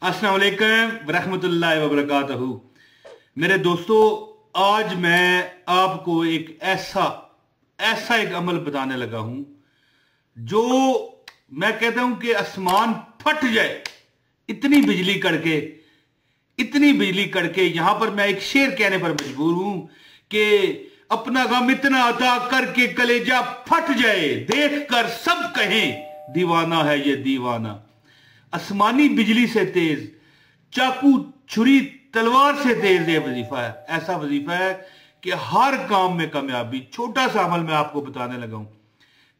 अस्सलाम वालेकुम वरहमतुल्लाहि वबरकातुहू। मेरे दोस्तों, आज मैं आपको एक ऐसा एक अमल बताने लगा हूं जो मैं कहता हूं कि आसमान फट जाए, इतनी बिजली कड़के। यहां पर मैं एक शेर कहने पर मजबूर हूं कि अपना गम इतना अता करके कलेजा फट जाए, देख कर सब कहें दीवाना है ये दीवाना। आसमानी बिजली से तेज, चाकू छुरी तलवार से तेज ये वजीफा है। ऐसा वजीफा है कि हर काम में कामयाबी। छोटा सा अमल मैं आपको बताने लगा हूं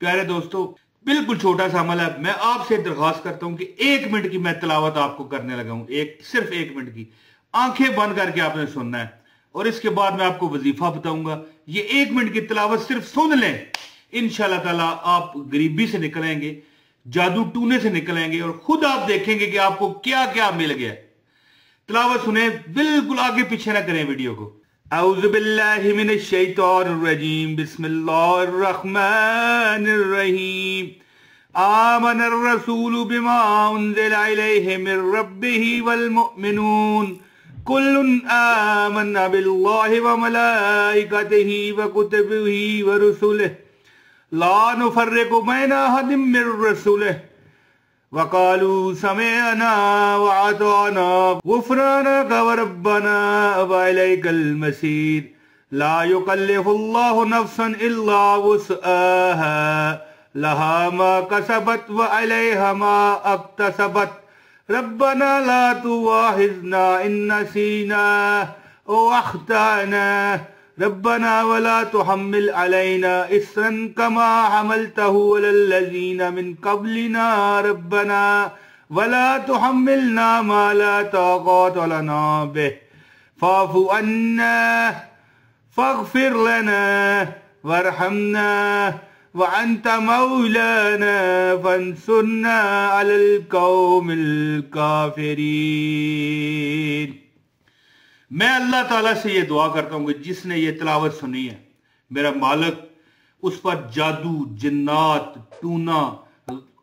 प्यारे दोस्तों, बिल्कुल छोटा सा अमल है। मैं आपसे दरख्वास्त करता हूं कि 1 मिनट की मैं तिलावत आपको करने लगा हूं, सिर्फ 1 मिनट की। आंखें बंद करके आपने सुनना है और इसके बाद मैं आपको वजीफा बताऊंगा। ये 1 मिनट की तिलावत सिर्फ सुन लें, इंशाअल्लाह ताला आप गरीबी से निकलेंगे, जादू टूने से निकलेंगे और खुद आप देखेंगे कि आपको क्या क्या मिल गया। तिलावत सुने, बिल्कुल आगे पीछे ना करें वीडियो को। औज़ु बिल्लाहि मिनश शैतानिर रजीम, बिस्मिल्लाहिर रहमानिर रहीम। आमनर रसूलु बिमा उन्ज़िला इलैहि मिर रब्बिहि वल मुमिनून कुल्लुन आमन्ना बिल्लाहि व मलाइकतिहि व कुतुबिहि व रुसुलिहि ला नुफर्रिकु बैना अहदिम मिर रसूलिहि वकालू समिअना व अताना गुफ़रानक व रब्बना व इलैकल मसीर। ला युकल्लिफुल्लाहु नफ्सन इल्ला वुस्अहा लहा मा कसबत व अलैहा मा अक्तसबत। रब्बना ला तुआखिज़ना इन नसीना औ अख़्ताना रब्बना वला तुहम्मिल अलैना इस्रन कमा हमलतहु अलल्लज़ीना मिन क़ब्लिना रब्बना वला तुहम्मिलना मा ला ताक़त लना बिह फ़अफ़ु अन्ना फ़ग़फ़िर लना वरहमना व अंत मौलाना फंसुरना अलल कौमिल काफिरीन। मैं अल्लाह ताला से ये दुआ करता हूं कि जिसने ये तिलावत सुनी है, मेरा मालिक उस पर जादू, जिन्नात, टूना,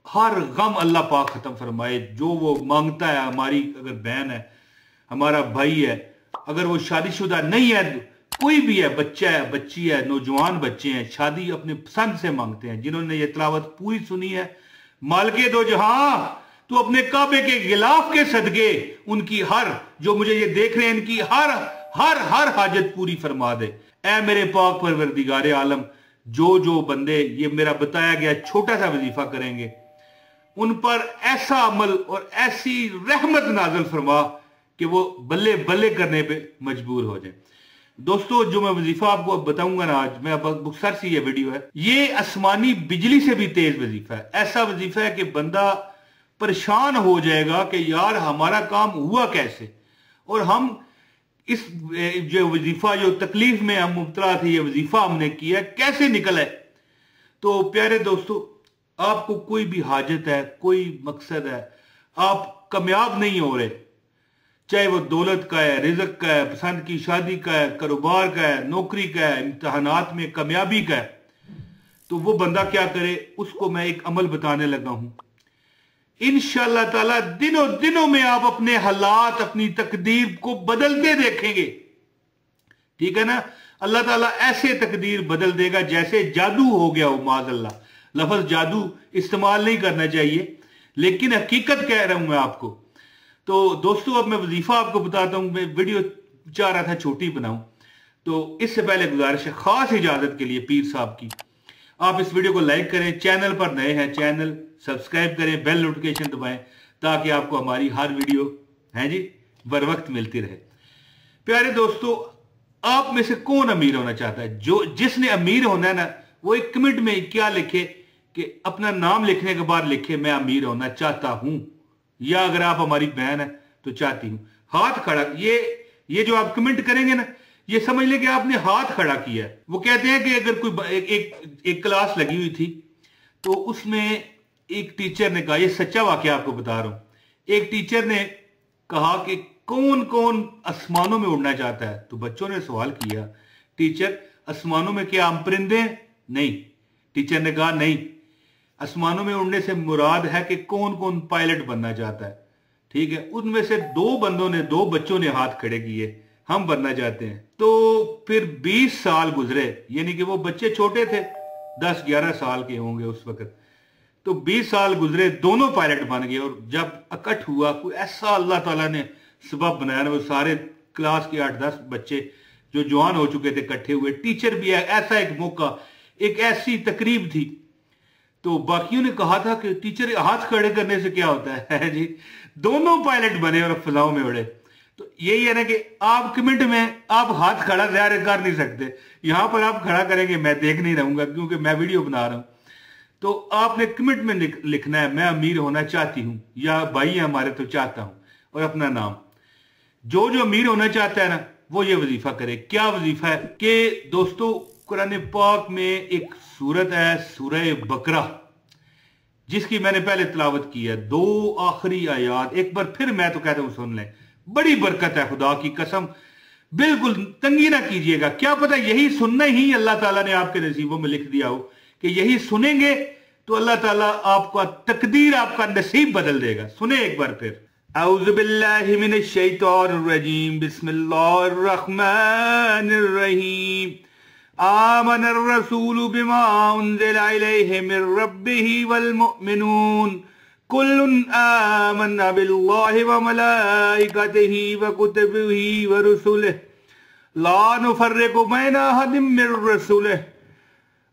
हर गम अल्लाह पाक खत्म फरमाए। जो वो मांगता है, हमारी अगर बहन है, हमारा भाई है, अगर वो शादीशुदा नहीं है, कोई भी है, बच्चा है, बच्ची है, नौजवान बच्चे हैं, शादी अपने पसंद से मांगते हैं, जिन्होंने ये तिलावत पूरी सुनी है, मालिके दो जहां, तो अपने काबे के गिलाफ के सदके उनकी हर, जो मुझे ये देख रहे हैं, इनकी हर हर हर हाजत पूरी फरमा दे। ऐ मेरे पाक परवरदिगारे आलम, जो बंदे ये मेरा बताया गया छोटा सा वजीफा करेंगे, उन पर ऐसा अमल और ऐसी रहमत नाज़िल फरमा कि वो बल्ले बल्ले करने पे मजबूर हो जाए। दोस्तों, जो मैं वजीफा आपको बताऊंगा ना आज, मैं बुखसर सी ये वीडियो है, ये आसमानी बिजली से भी तेज वजीफा है। ऐसा वजीफा है कि बंदा परेशान हो जाएगा कि यार हमारा काम हुआ कैसे, और हम इस जो वजीफा, जो तकलीफ में हम मुब्तला थे, ये वजीफा हमने किया, कैसे निकला है। तो प्यारे दोस्तों, आपको कोई भी हाजत है, कोई मकसद है, आप कामयाब नहीं हो रहे, चाहे वो दौलत का है, रिज़्क का है, पसंद की शादी का है, कारोबार का है, नौकरी का है, इम्तिहानात में कामयाबी का है, तो वो बंदा क्या करे, उसको मैं एक अमल बताने लगा हूं। इंशाअल्लाह ताला दिनों में आप अपने हालात, अपनी तकदीर को बदलते देखेंगे। ठीक है ना। अल्लाह ताला ऐसे तकदीर बदल देगा जैसे जादू हो गया हो। माज़अल्लाह, लफ्ज जादू इस्तेमाल नहीं करना चाहिए, लेकिन हकीकत कह रहा हूं मैं आपको। तो दोस्तों, अब मैं वजीफा आपको बताता हूं। मैं वीडियो चाह रहा था छोटी बनाऊं, तो इससे पहले गुजारिश है, खास इजाजत के लिए पीर साहब की, आप इस वीडियो को लाइक करें, चैनल पर नए हैं चैनल सब्सक्राइब करें, बेल नोटिफिकेशन दबाएं, ताकि आपको हमारी हर वीडियो है जी बर वक्त मिलती रहे। प्यारे दोस्तों, आप में से कौन अमीर होना चाहता है? जिसने अमीर होना है ना, वो 1 मिनट में क्या लिखे कि अपना नाम लिखने के बाद लिखे मैं अमीर होना चाहता हूं, या अगर आप हमारी बहन है तो चाहती हूं। हाथ खड़ा, ये जो आप कमेंट करेंगे ना, ये समझ लें कि आपने हाथ खड़ा किया है। वो कहते हैं कि अगर कोई एक क्लास लगी हुई थी, तो उसमें एक टीचर ने कहा, ये सच्चा वाकया आपको बता रहा हूं, एक टीचर ने कहा कि कौन कौन आसमानों में उड़ना चाहता है। तो बच्चों ने सवाल किया, टीचर आसमानों में क्या हम परिंदे हैं? नहीं। टीचर ने कहा नहीं, आसमानों में उड़ने से मुराद है कि कौन कौन पायलट बनना चाहता है। ठीक है, उनमें से 2 बच्चों ने हाथ खड़े किए, हम बनना चाहते हैं। तो फिर 20 साल गुजरे, यानी कि वो बच्चे छोटे थे, 10-11 साल के होंगे उस वक्त। तो 20 साल गुजरे, दोनों पायलट बन गए। और जब इकट्ठ हुआ, कोई ऐसा अल्लाह ताला ने सबब बनाया ना, वो सारे क्लास के 8-10 बच्चे जो जवान हो चुके थे इकट्ठे हुए, टीचर भी है, ऐसा एक मौका, एक ऐसी तकरीब थी। तो बाकियों ने कहा था कि टीचर हाथ खड़े करने से क्या होता है जी, दोनों पायलट बने और फजाओं में उड़े। तो यही है ना कि आप कमेंट में आप हाथ खड़ा ज़ाहिर कर नहीं सकते, यहां पर आप खड़ा करेंगे, मैं देख नहीं रहूंगा क्योंकि मैं वीडियो बना रहा हूं। तो आपने कमेंट में लिखना है मैं अमीर होना चाहती हूं, या भाई है हमारे तो चाहता हूं, और अपना नाम। जो अमीर होना चाहता है ना, वो ये वजीफा करे। क्या वजीफा है कि दोस्तों, कुरान पाक में एक सूरत है सूरह बकरा, जिसकी मैंने पहले तिलावत की है, 2 आखिरी आयात एक बार फिर मैं तो कहता हूं सुन लें, बड़ी बरकत है, खुदा की कसम, बिल्कुल तंगी ना कीजिएगा। क्या पता यही सुनना ही अल्लाह ताला ने आपके नसीबों में लिख दिया हो कि यही सुनेंगे तो अल्लाह ताला आपका तकदीर, आपका नसीब बदल देगा। सुने एक बार फिर, औज़ु बिल्लाहि मिनश शैतानिर रजीम, बिस्मिल्लाहिर रहमानिर रहीम, आमनर रसूलु बिमा उन्ज़िला इलैहि मिर रब्बिहि वल मुमिनून कुल्लुन आमन्ना बिल्लाहि व मलाइकतिहि व कुतुबिहि व रुसुलिहि ला नुफर्रिकु बैना अहदिम मिर रसूलिहि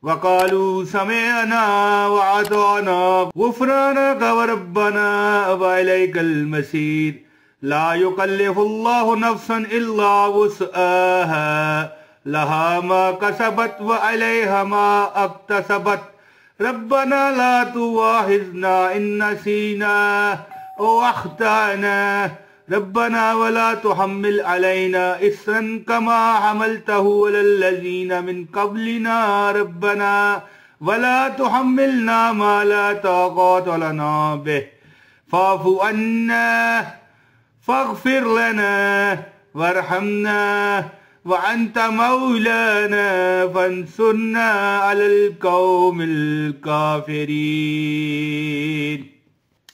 व क़ालू समिअना व अताना गुफ़्रानक व रब्बना व इलैकल मसीर ला युकल्लिफुल्लाहु नफ्सन इल्ला वुस्अहा लहा मा कसबत व अलैहा मा अक्तसबत रब्बना ला तुवाहिज़ना इन नसीना औ अख़्ताना रब्बना वला तुहम्मिल अलैना इस्रन कमा हमलतहु अलल लज़ीना मिन क़ब्लिना रब्बना वला तुहम्मिलना मा ला ताक़त लना बिहि फ़अफ़ु अन्ना फ़ग़फ़िर लना वरहमना व अंत मौलाना फंसुरना अलल कौमिल काफिरीन।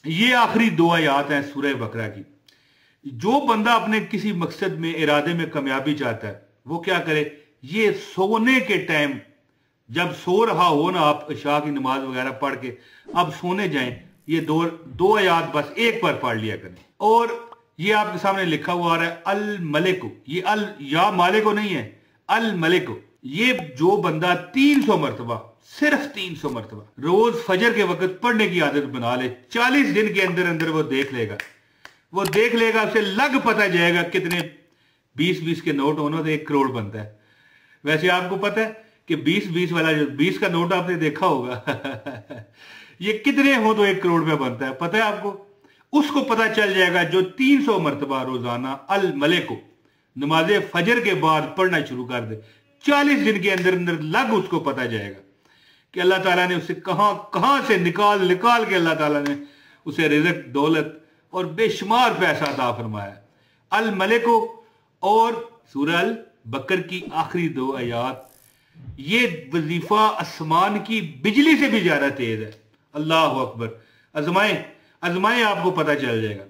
ये आखिरी 2 आयत हैं सूरह बकरा की। जो बंदा अपने किसी मकसद में, इरादे में कामयाबी चाहता है, वो क्या करे, ये सोने के टाइम जब सो रहा हो ना, आप इशा की नमाज वगैरह पढ़ के अब सोने जाएं, ये 2 आयत बस एक बार पढ़ लिया करें। और ये आपके सामने लिखा हुआ आ रहा है अल मलिक, ये अल या मालिको नहीं है, अल मलिक। ये जो बंदा 300 मरतबा, सिर्फ 300 मरतबा रोज फजर के वक्त पढ़ने की आदत बना ले, 40 दिन के अंदर अंदर वो देख लेगा, उसे लग पता जाएगा कितने 20-20 के नोट होना तो 1 करोड़ बनता है। वैसे आपको पता है कि 20-20 वाला, जो 20 का नोट आपने देखा होगा ये कितने हो तो 1 करोड़ में बनता है, पता है आपको? उसको पता चल जाएगा जो 300 मरतबा रोजाना अल मलिक नमाज फजर के बाद पढ़ना शुरू कर दे, 40 दिन के अंदर अंदर लग उसको पता जाएगा कि अल्लाह ताला ने उसे कहां से निकाल के अल्लाह ताला ने उसे रिज़्क, दौलत और बेशुमार पैसा अता फरमाया। अल मलिक और सूरह अल बकर की आखिरी 2 आयत, ये वजीफा आसमान की बिजली से भी ज्यादा तेज है। अल्लाह अकबर। आजमाएं, आपको पता चल जाएगा।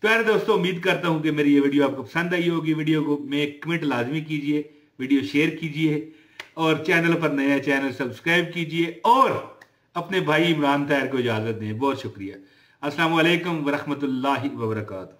प्यारे दोस्तों, उम्मीद करता हूं कि मेरी ये वीडियो आपको पसंद आई होगी। वीडियो को में एक कमेंट लाजमी कीजिए, वीडियो शेयर कीजिए, और चैनल पर नया चैनल सब्सक्राइब कीजिए, और अपने भाई इमरान ताहिर को इजाजत दें। बहुत शुक्रिया। अस्सलाम वालेकुम व रहमतुल्लाहि व बरकातहू।